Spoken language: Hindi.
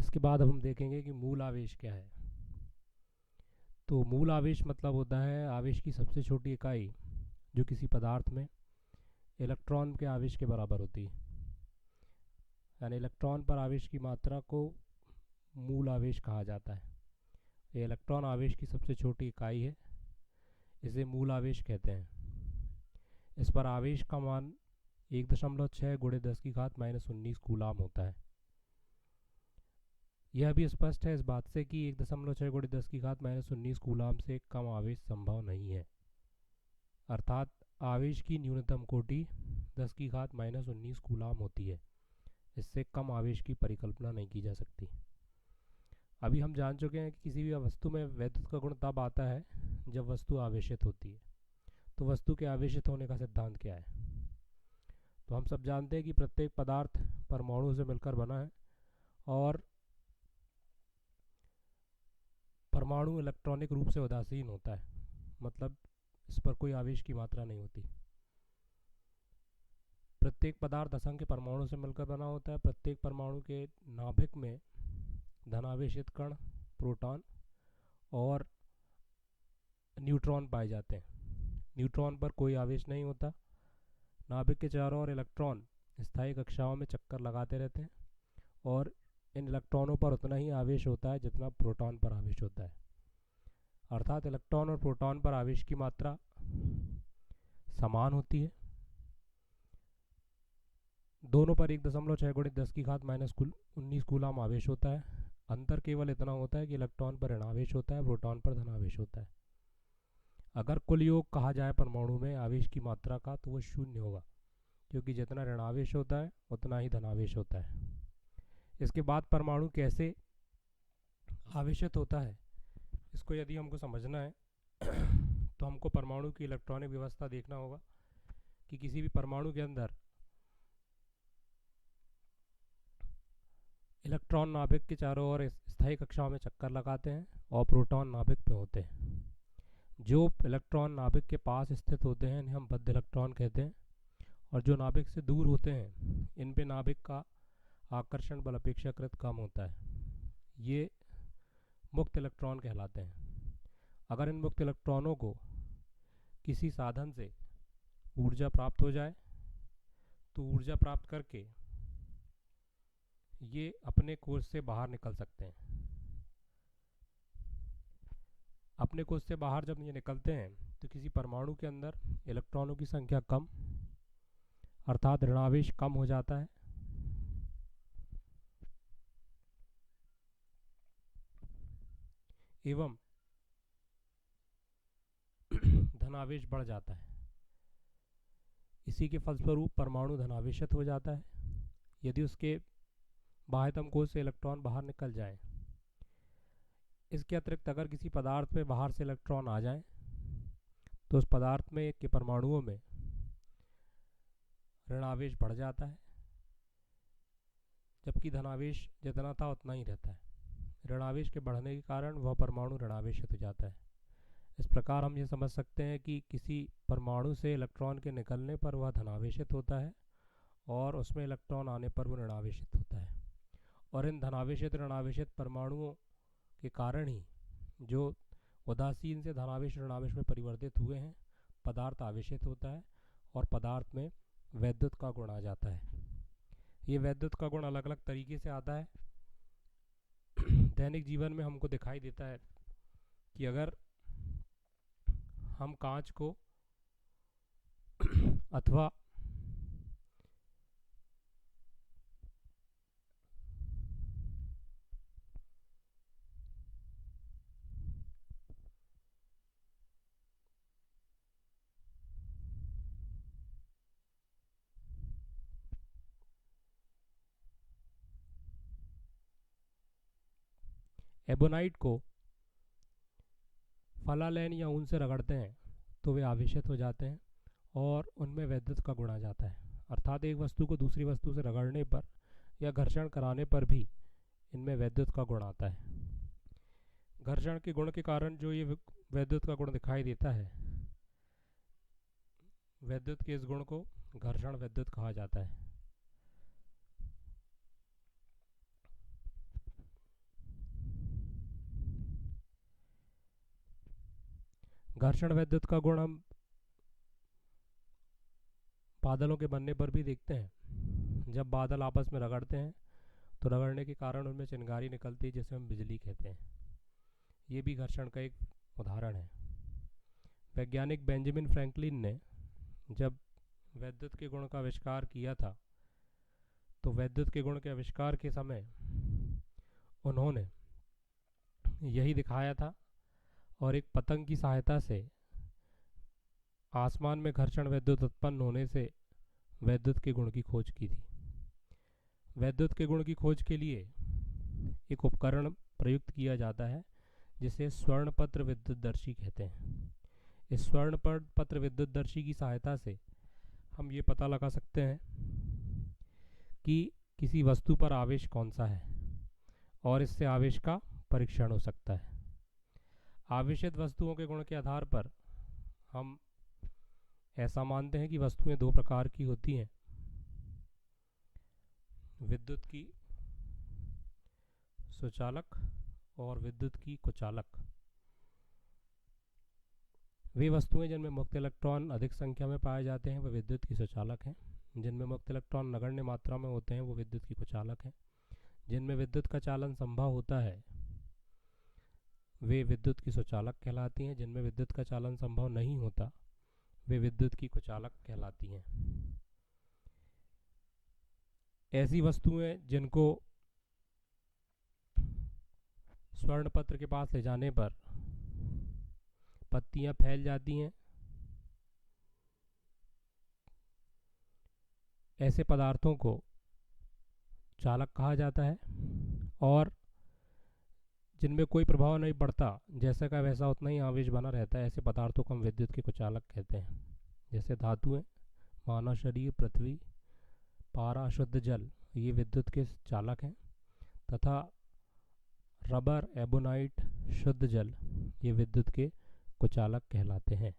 इसके बाद अब हम देखेंगे कि मूल आवेश क्या है। तो मूल आवेश मतलब होता है आवेश की सबसे छोटी इकाई जो किसी पदार्थ में इलेक्ट्रॉन के आवेश के बराबर होती है। यानी इलेक्ट्रॉन पर आवेश की मात्रा को मूल आवेश कहा जाता है। ये इलेक्ट्रॉन आवेश की सबसे छोटी इकाई है, इसे मूल आवेश कहते हैं। इस पर आवेश का मान 1.6 गुणे 10⁻⁻19 कूलाम होता है। यह भी स्पष्ट है इस बात से कि 1.6 गुणे 10⁻⁻19 कूलाम से कम आवेश संभव नहीं है, अर्थात आवेश की न्यूनतम कोटि 10⁻⁻19 कूलाम होती है। इससे कम आवेश की परिकल्पना नहीं की जा सकती। अभी हम जान चुके हैं कि किसी भी वस्तु में वैद्युत का गुण तब आता है जब वस्तु आवेशित होती है। तो वस्तु के आवेशित होने का सिद्धांत क्या है? तो हम सब जानते हैं कि प्रत्येक पदार्थ परमाणु से मिलकर बना है और परमाणु इलेक्ट्रॉनिक रूप से उदासीन होता है, मतलब इस पर कोई आवेश की मात्रा नहीं होती। प्रत्येक पदार्थ असंख्य परमाणु से मिलकर बना होता है। प्रत्येक परमाणु के नाभिक में धनावेशित कण, प्रोटॉन और न्यूट्रॉन पाए जाते हैं। न्यूट्रॉन पर कोई आवेश नहीं होता। नाभिक के चारों ओर इलेक्ट्रॉन स्थायी कक्षाओं में चक्कर लगाते रहते हैं और इन इलेक्ट्रॉनों पर उतना ही आवेश होता है जितना प्रोटॉन पर आवेश होता है। अर्थात इलेक्ट्रॉन और प्रोटॉन पर आवेश की मात्रा समान होती है। दोनों पर 1.6 गुणे 10⁻⁻19 कूलाम आवेश होता है। अंतर केवल इतना होता है कि इलेक्ट्रॉन पर ऋणावेश होता है, प्रोटॉन पर धनावेश होता है। अगर कुल योग कहा जाए परमाणु में आवेश की मात्रा का तो वो 0 होगा, क्योंकि जितना ऋणावेश होता है उतना ही धनावेश होता है। इसके बाद परमाणु कैसे आवेशित होता है, इसको यदि हमको समझना है तो हमको परमाणु की इलेक्ट्रॉनिक व्यवस्था देखना होगा कि किसी भी परमाणु के अंदर इलेक्ट्रॉन नाभिक के चारों ओर स्थायी कक्षाओं में चक्कर लगाते हैं और प्रोटॉन नाभिक में होते हैं। जो इलेक्ट्रॉन नाभिक के पास स्थित होते हैं इन्हें हम बद्ध इलेक्ट्रॉन कहते हैं, और जो नाभिक से दूर होते हैं इन पे नाभिक का आकर्षण बल अपेक्षाकृत कम होता है। ये मुक्त इलेक्ट्रॉन कहलाते हैं। अगर इन मुक्त इलेक्ट्रॉनों को किसी साधन से ऊर्जा प्राप्त हो जाए तो ऊर्जा प्राप्त करके ये अपने कोश से बाहर निकल सकते हैं। अपने कोश से बाहर जब ये निकलते हैं तो किसी परमाणु के अंदर इलेक्ट्रॉनों की संख्या कम, अर्थात ऋणावेश कम हो जाता है, एवं धनावेश बढ़ जाता है। इसी के फलस्वरूप परमाणु धनावेशित हो जाता है। यदि उसके बाह्यतम कोश से इलेक्ट्रॉन बाहर निकल जाए, इसके अतिरिक्त अगर किसी पदार्थ में बाहर से इलेक्ट्रॉन आ जाए तो उस पदार्थ में के परमाणुओं में ऋणावेश बढ़ जाता है, जबकि धनावेश जितना था उतना ही रहता है। ऋणावेश के बढ़ने के कारण वह परमाणु ऋणावेशित हो जाता है। इस प्रकार हम ये समझ सकते हैं कि किसी परमाणु से इलेक्ट्रॉन के निकलने पर वह धनावेशित होता है और उसमें इलेक्ट्रॉन आने पर वह ऋणावेशित होता है। और इन धनावेशित ऋणावेशित परमाणुओं के कारण ही जो उदासीन से धनावेश ऋणावेश में परिवर्तित हुए हैं पदार्थ आवेशित होता है और पदार्थ में वैद्युत का गुण आ जाता है। ये वैद्युत का गुण अलग अलग तरीके से आता है। दैनिक जीवन में हमको दिखाई देता है कि अगर हम कांच को अथवा एबोनाइट को फलालैन या ऊन से रगड़ते हैं तो वे आवेशित हो जाते हैं और उनमें वैद्युत का गुण आ जाता है। अर्थात एक वस्तु को दूसरी वस्तु से रगड़ने पर या घर्षण कराने पर भी इनमें वैद्युत का गुण आता है। घर्षण के गुण के कारण जो ये वैद्युत का गुण दिखाई देता है, वैद्युत के इस गुण को घर्षण वैद्युत कहा जाता है। घर्षण विद्युत का गुण हम बादलों के बनने पर भी देखते हैं। जब बादल आपस में रगड़ते हैं तो रगड़ने के कारण उनमें चिंगारी निकलती है जिसे हम बिजली कहते हैं। ये भी घर्षण का एक उदाहरण है। वैज्ञानिक बेंजामिन फ्रैंकलिन ने जब विद्युत के गुण का आविष्कार किया था तो विद्युत के गुण के आविष्कार के समय उन्होंने यही दिखाया था और एक पतंग की सहायता से आसमान में घर्षण विद्युत उत्पन्न होने से विद्युत के गुण की खोज की थी। विद्युत के गुण की खोज के लिए एक उपकरण प्रयुक्त किया जाता है जिसे स्वर्णपत्र विद्युतदर्शी कहते हैं। इस स्वर्णपत्र विद्युतदर्शी की सहायता से हम ये पता लगा सकते हैं कि किसी वस्तु पर आवेश कौन सा है और इससे आवेश का परीक्षण हो सकता है। आवेशित वस्तुओं के गुण के आधार पर हम ऐसा मानते हैं कि वस्तुएं दो प्रकार की होती हैं, विद्युत की सुचालक और विद्युत की कुचालक। वे वस्तुएं जिनमें मुक्त इलेक्ट्रॉन अधिक संख्या में पाए जाते हैं वो विद्युत की सुचालक हैं। जिनमें मुक्त इलेक्ट्रॉन नगण्य मात्रा में होते हैं वो विद्युत की कुचालक हैं। जिनमें विद्युत का चालन संभव होता है वे विद्युत की सुचालक कहलाती हैं। जिनमें विद्युत का चालन संभव नहीं होता वे विद्युत की कुचालक कहलाती हैं। ऐसी वस्तुएं जिनको स्वर्णपत्र के पास ले जाने पर पत्तियां फैल जाती हैं, ऐसे पदार्थों को चालक कहा जाता है। और जिनमें कोई प्रभाव नहीं पड़ता, जैसा का वैसा उतना ही आवेश बना रहता है, ऐसे पदार्थों को हम विद्युत के कुचालक कहते हैं। जैसे धातुएं, मानव शरीर, पृथ्वी, पारा, शुद्ध जल, ये विद्युत के चालक हैं। तथा रबर, एबोनाइट, शुद्ध जल, ये विद्युत के कुचालक कहलाते हैं।